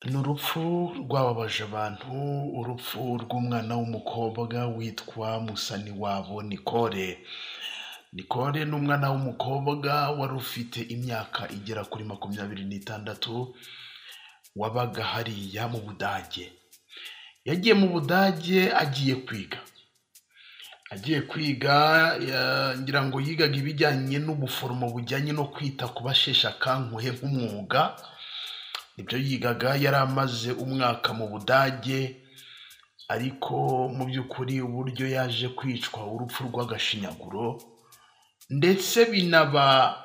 Ni urupfu rwababaje abantu, urupfu rw'umwana w'umukobwa witwa Musaniwabo Nicole. Nicole ni umwana w'umukobwa wari ufite imyaka igera kuri 26, wabaga hariya mu Budage. Yagiye mu Budage agiye kwiga, ngira ngo yigaga ibijyanye n'ubuforomo bujyanye no kwita ku basheshe akanguhe nk'umwuga. Nibyo yigaga, yari amaze umwaka mu Budage, ariko mu by'ukuri uburyo yaje kwicwa urupfu rw'agashinyaguro, ndetse binaba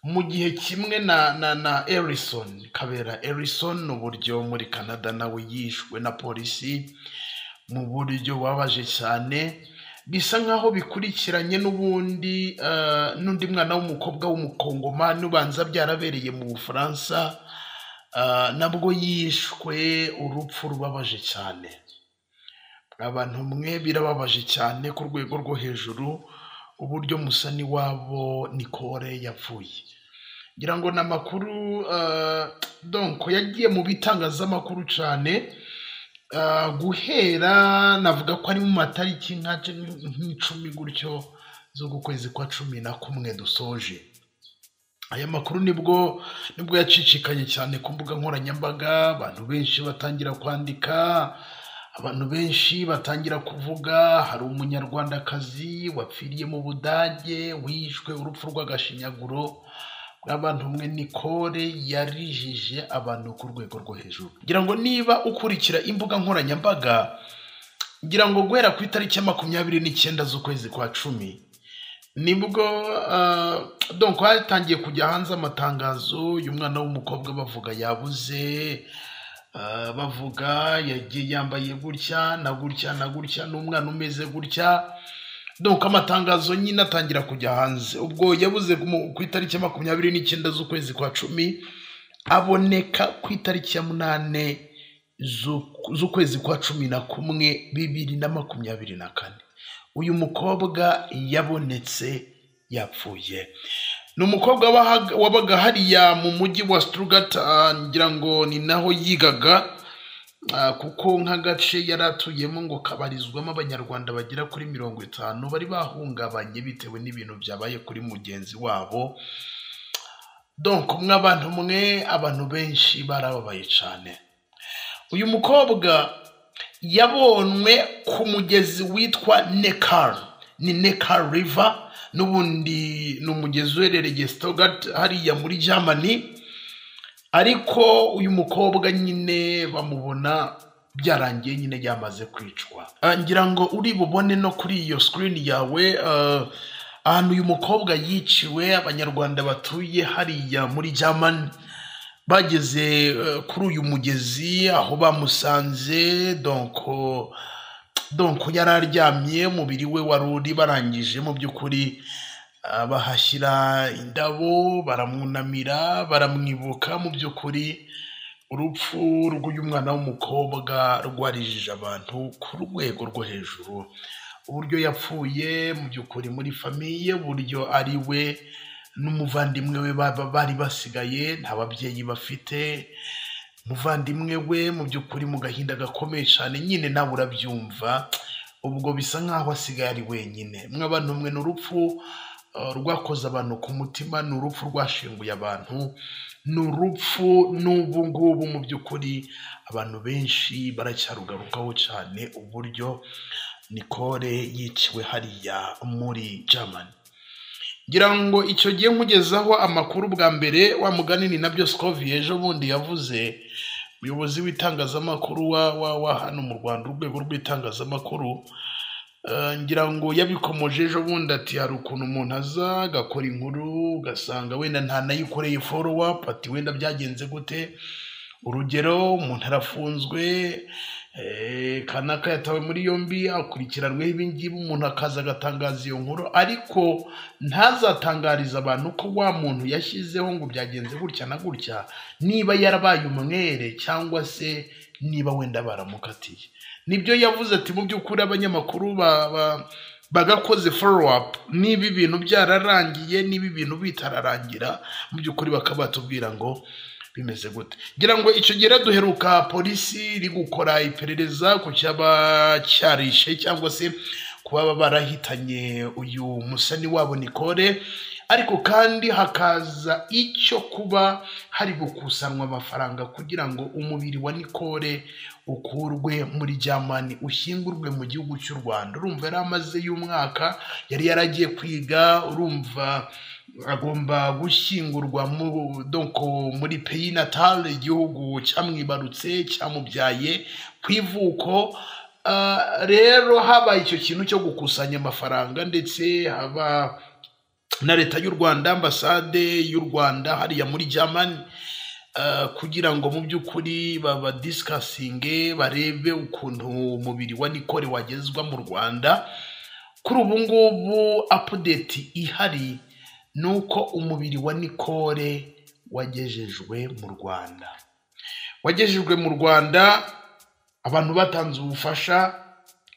mu gihe kimwe na Ellison Kabera. Ellison uburyo muri Canada nawe yishwe na polisi mu buryo wabaje cyane, bisa nkaho bikurikiranye n'undi mwana w'umukobwa w'umukongomani ubanza byarabereye mu Bufaransa, nabwo yishwe urupfu rubabaje cyane. Abantu mwe birababaje cyane ku rwego rwo hejuru uburyo Musaniwabo Nicole yapfuye. Ngira ngo n'amakuru donc yagiye mu bitangazamakuru cyane, guhera navuga ko ari mu matariki nk'icumi gutyo zo kwezi kwa 11 dusoje. Aya makuru nibwo yacicikanye cyane ku mbuga nkoranyambaga, abantu benshi batangira kwandika, abantu benshi batangira kuvuga hari umunyarwandakazi wapfiriye mu Budage wishwe urupfu rw'agashinyaguro. Abantu mwe Nicole yarijije abantu ku rwego rwo hejuru. Ngira ngo niba ukurikira imbuga nkoranyambaga, ngira ngo guhera ku itariki ya 29 z'ukwezi kwa 10 nibwo donc hatangiye kujya hanze amatangazo y'umwana w'umukobwa bavuga yabuze, bavuga yagiye yambaye gutya na gutya na gutya, n'umwana umeze gutya. Donc amatangazo nyine atangira kujya hanze. Ubwo yabuze ku itariki ya 29 z'ukwezi kwa 10, aboneka ku itariki ya 8 z'ukwezi kwa 11 2024. Uyu mukobwa yabonetse yapfuye. Ni umukobwa wabaga hariya mu mujyi wa Stuttgart, ngira ngo ni naho yigaga, kuko nk'agace yaratuyemo ngo kabarizwamo abanyarwanda bagera kuri 50 bari bahungabanye bitewe n'ibintu byabaye kuri mugenzi wabo. Donc abantu benshi barababaye cyane. Uyu mukobwa yabonwe ku mugezi witwa Neckar, ni Neckar River, n'ubundi n'umugezi uherereye Stuttgart hariya muri Germany. Ariko uyu mukobwa nyine bamubona byarangiye nyine yamaze kwicwa. Ngira ngo uri bubone no kuri iyo screen yawe ahantu uyu mukobwa yiciwe. Abanyarwanda batuye hariya muri Germany bageze kuri uyu mugezi aho bamusanze, donc yararyamye, umubiri we waruri, barangije mu by'ukuri bahashyira indabo, baramwunamira, baramwibuka. Mu by'ukuri urupfu rw'uyu mwana w'umukobwa rwarijije abantu ku rwego rwo hejuru. Uburyo yapfuye mu by'ukuri muri famiye, uburyo ari we n'umuvandimwe we bari basigaye, nta babyeyi bafite. Umuvandimwe we mu by'ukuri mu gahinda gakomeye cyane, nyine nawe urabyumva. Ubwo bisa nkaho asigaye ari wenyine. Mw'abantu mwe ni urupfu rwakoze abantu ku mutima, ni urupfu rwashinguye abantu, ni urupfu n'ubu ngubu mu by'ukuri abantu benshi baracyarugarukaho cyane, uburyo Nicole yiciwe hariya muri Germany. Ngira ngo icyo gihe nkugezaho amakuru bwa mbere, wa mugani ni nabyo Scovie ejo bundi yavuze, umuyobozi w'itangazamakuru wa hano mu Rwanda, urwego rw'itangazamakuru. Ngira ngo yabikomoje ejo bundi ati hari ukuntu umuntu aza agakora inkuru ugasanga wenda ntanayikoreye follow up, ati wenda byagenze gute. Urugero, umuntu arafunzwe, kanaka yatawe muri yombi, akurikiranweho ibingibi, umuntu akaza agatangaza iyo nkuru, ariko ntazatangariza abantu ko wa muntu yashyizeho ngo byagenze gutya na gutya, niba yarabaye umwere cyangwa se niba wenda baramukatiye. Nibyo yavuze ati mu by'ukuri abanyamakuru bagakoze follow up, niba ibintu byararangiye, niba ibintu bitararangira, mu by'ukuri bakabatubwira ngo bimeze gute. Ngira ngo icyo gihe duheruka polisi iri gukora iperereza ku cyaba cyarishe cyangwa se kuba barahitanye uyu musani wabo Nicole, ariko kandi hakaza icyo kuba hari gukusanwa amafaranga kugira ngo umubiri wa Nicole ukurwe muri Germany ushyingurwe mu gihugu cy'u Rwanda. Urumva yari amaze y'umwaka yari yaragiye kwiga, urumva agomba gushyingurwa muri pays natal, igihugu cyamwibarutse cyamubyaye ku ivuko. Rero habaye icyo kintu cyo gukusanya amafaranga, ndetse haba na leta y'u Rwanda, ambasade y'u Rwanda hariya muri Germany, kugira ngo mu by'ukuri discussing barebe ukuntu umubiri wa Nicole wagezwa mu Rwanda. Kuri ubu ngubu update ihari nuko umubiri wa Nicole wagejejwe mu Rwanda. Abantu batanze ubufasha,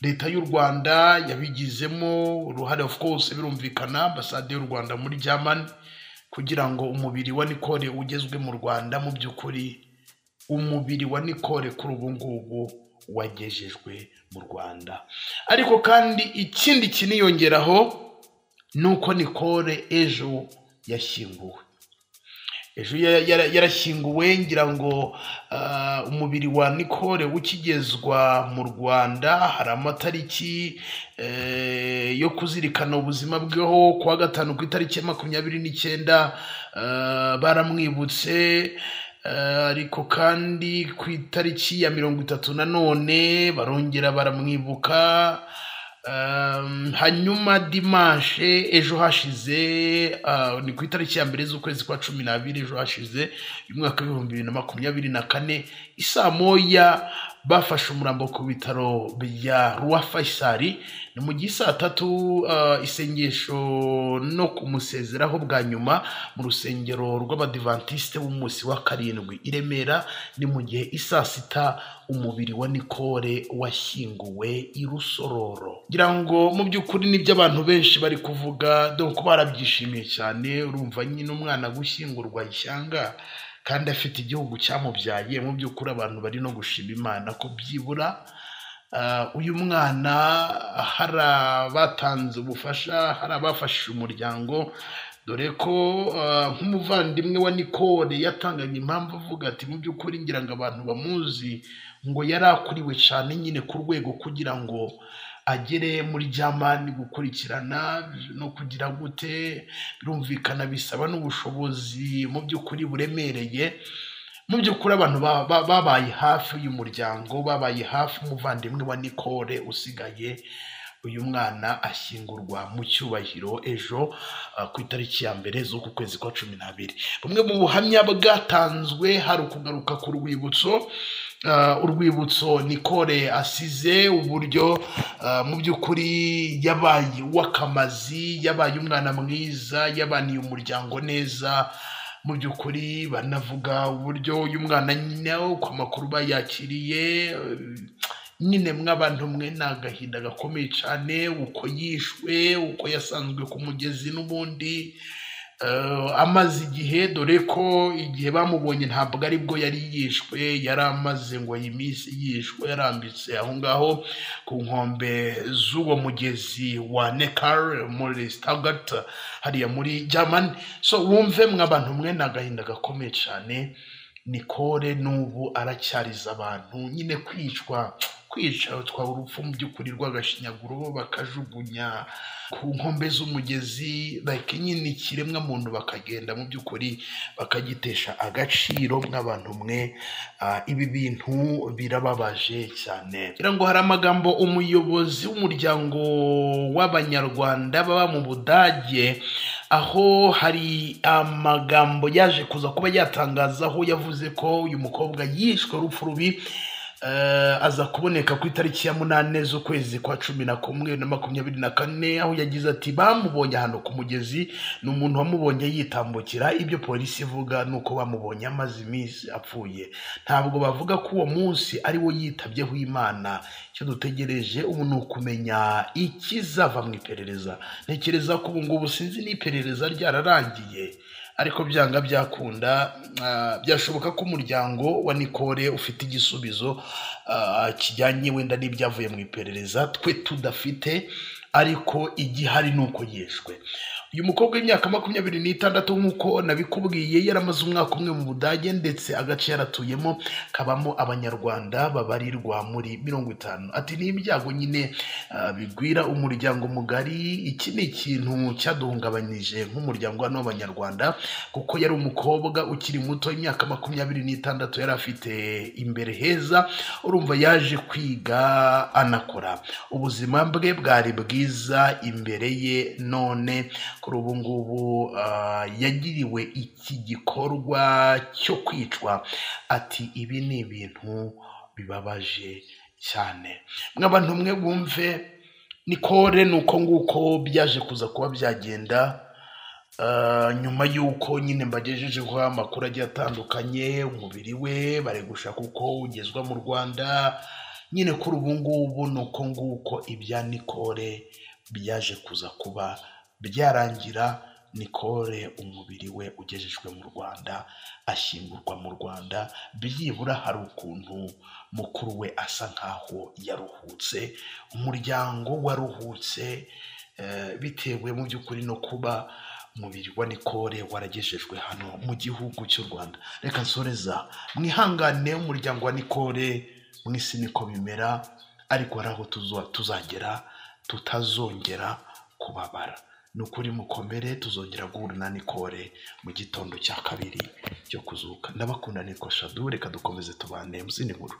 leta y'u Rwanda yabigizemo uruhare, of course birumvikana, ambasade y'u Rwanda muri Germany, kugira ngo umubiri wa Nicole ugezwe mu Rwanda. Mu by'ukuri umubiri wa Nicole kuri ubu ngubu wagejejwe mu Rwanda. Ariko kandi ikindi kiniyongeraho nuko Nicole ejo yashyinguwe. Ejo yarashyinguwe. Ngira ngo umubiri wa Nicole ukigezwa mu Rwanda hari amatariki yo kuzirikana ubuzima bweho. Kuwa gatanu ku itariki ya 29 baramwibutse, ariko kandi ku itariki ya 30 nanone barongera baramwibuka. Hanyuma dimanche ejo hashize, ni ku itariki ya 1 z'ukwezi kwa 12 ejo hashize umwaka wa 2024 isaa moya bafashe umurambo ku bitaro bya Roi Faisal. Ni mu gihe saa 3 isengesho no kumusezeraho bwa nyuma mu rusengero rw'Abadiventiste b'umunsi wa karindwi i Remera. Ni mu gihe isaa 6 umubiri wa Nicole washyinguwe i Rusororo. Ngira ngo mu by'ukuri nibyo abantu benshi bari kuvuga, donc barabyishimiye cyane. Urumva nyine umwana gushyingurwa ishyanga kandi afite igihugu cyamubyaye. Mu by'ukuri abantu bari no gushima Imana ko byibura uyu mwana hari abatanze ubufasha, hari abafashije umuryango, dore ko nk'umuvandimwe wa Nicole yatanganye impamvu avuga ati mu by'ukuri ngira ngo abantu bamuzi ngo yari akuriwe cyane nyine ku rwego kugira ngo agere muri Germany gukurikirana no kugira gute, birumvikana bisaba n'ubushobozi mu by'ukuri buremereye. Mu by'ukuri abantu babaye hafi y'umuryango, babaye hafi umuvandimwe wa Nicole usigaye. Uyu mwana ashyingurwa mu cyubahiro ejo ku itariki ya 1 z'uku kwezi kwa 12. Bumwe mu buhamya bwatanzwe hari ukugaruka ku rwibutso, urwibutso Nicole asize, uburyo mu by'ukuri yabaye uw'akamazi, yabaye umwana mwiza, yabaniye umuryango neza. Mu by'ukuri banavuga uburyo uyu mwana nyine uko amakuru bayakiriye, nyine mw'abantu mwe n'agahinda gakomeye cyane, uko yishwe, uko yasanzwe ku mugezi n'ubundi amaze igihe, dore ko igihe bamubonye ntabwo aribwo yari yishwe, yari amaze ngo iminsi yishwe yarambitse aho ngaho ku nkombe z'uwo mugezi wa Neckar muri Stuttgart hariya muri Germany. So wumve mw'abantu mwe n'agahinda gakomeye cyane. Nicole n'ubu aracyariza abantu nyine kwica twa urupfu mu by'ukuri rw'agashinyaguro, bakajugunya ku nkombe z'umugezi, like nyine ikiremwa muntu bakagenda mu by'ukuri bakagitesha agaciro. mw'abantu mwe ibi bintu birababaje cyane. Kugira ngo hari amagambo umuyobozi w'umuryango w'Abanyarwanda baba mu Budage, aho hari amagambo yaje kuza kuba yatangazaho, yavuze ko uyu mukobwa yishwe urupfu rubi, aza kuboneka ku itariki ya 8 z'ukwezi kwa 11 2024, aho yagize ati bamubonye hano ku mugezi, ni umuntu wamubonye yitambukira. Ibyo polisi ivuga nuko bamubonye amaze iminsi apfuye, ntabwo bavuga ko uwo munsi ari wo yitabyeho Imana. Icyo dutegereje ubu ni ukumenya ikizava mu iperereza. Ntekereza ko ubu ngubu sinzi n'iperereza ryararangiye, ariko byanga byakunda byashoboka ko umuryango wa Nicole ufite igisubizo kijyanye wenda n'ibyavuye mu iperereza twe tudafite, ariko igihari nuko yishwe. Uyu mukobwa w'imyaka 26 nk'uko nabikubwiye yaramaze umwaka umwe mu Budage, ndetse agace yaratuyemo kabamo abanyarwanda babarirwa muri 50. Ati ni ibyago nyine bigwira umuryango mugari. Iki ni ikintu cyaduhungabanyije nk'umuryango hano w'abanyarwanda, kuko yari umukobwa ukiri muto, imyaka 26 yari afite imbere heza. Urumva yaje kwiga anakora, ubuzima bwe bwari bwiza imbere ye, none kuri ubu ngubu yagiriwe iki gikorwa cyo kwicwa. Ati ibi ni ibintu bibabaje cyane. Mw'abantu mwe bumve Nicole nuko nguko byaje kuza kuba byagenda. Nyuma y'uko nyine mbagejejeho amakuru agiye atandukanye, umubiri we bari gushaka uko ugezwa mu Rwanda. Nyine kuri ubu ngubu nuko nguko ibya Nicole byaje kuza kuba byarangira. Nicole umubiri we ugejejwe mu Rwanda, ashyingurwa mu Rwanda. Byibura hari ukuntu mukuru we asa nkaho yaruhutse, umuryango waruhutse, bitewe mu by'ukuri no kuba umubiri wa Nicole waragejejwe hano mu gihugu cy'u Rwanda. Reka nsoreza, mwihangane umuryango wa Nicole, mwisi niko bimera, ariko hari aho tuzagera tutazongera kubabara. Nukuri mukomere, tuzongera guhura na Nicole mu gitondo cya kabiri cyo kuzuka. Ndabakunda, nitwa Shadou, reka dukomeze tubane mu zindi nkuru.